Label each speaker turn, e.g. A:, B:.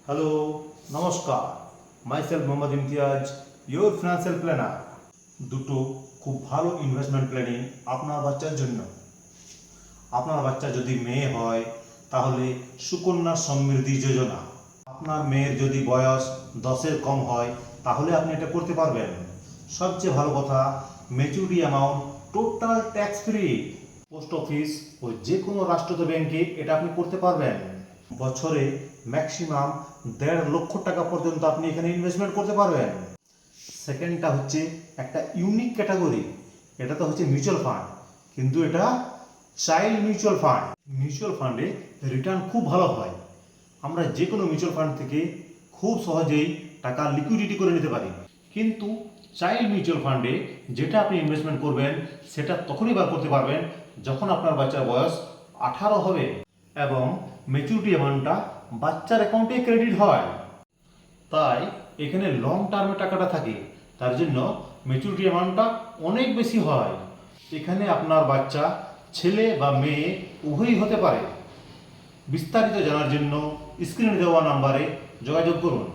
A: Hello, নমস্কার। Myself Mohammad Imtiaz, your financial planner. দুটো খুব ভালো ইনভেস্টমেন্ট প্ল্যানিং আপনার বাচ্চার জন্য। আপনার বাচ্চা যদি মেয়ে হয় তাহলে সুকন্যা সমৃদ্ধি যোজনা। আপনার মেয়ের যদি বয়স 10-এর কম হয় তাহলে আপনি এটা করতে পারবেন। সবচেয়ে ভালো কথা, maturity amount total tax free. Post office ও যে কোনো রাষ্ট্রায়ত্ত ব্যাংকে এটা আপনি করতে পারবেন। বছরে ম্যাক্সিমাম 1.5 লক্ষ টাকা পর্যন্ত আপনি এখানে ইনভেস্টমেন্ট করতে পারবেন। সেকেন্ডটা হচ্ছে একটা ইউনিক ক্যাটাগরি, এটা তো হচ্ছে মিউচুয়াল ফান্ড, কিন্তু এটা চাইল্ড মিউচুয়াল ফান্ড। মিউচুয়াল ফান্ডে রিটার্ন খুব ভালো হয়। আমরা যে কোনো মিউচুয়াল ফান্ড থেকে খুব সহজেই টাকা লিকুইডিটি করে নিতে পারি, কিন্তু চাইল্ড মিউচুয়াল ফান্ডে যেটা আপনি ইনভেস্টমেন্ট করবেন সেটা তখনই বার করতে পারবেন যখন আপনার বাচ্চার বয়স 18 হবে এবং ম্যাচুরিটি অ্যামাউন্টটা বাচ্চার অ্যাকাউন্টে ক্রেডিট হয়। তাই এখানে লং টার্মে টাকাটা থাকে, তার জন্য ম্যাচুরিটি অ্যামাউন্টটা অনেক বেশি হয়। এখানে আপনার বাচ্চা ছেলে বা মেয়ে উভয়ই হতে পারে। বিস্তারিত জানার জন্য স্ক্রিনে দেওয়া নাম্বারে যোগাযোগ করুন।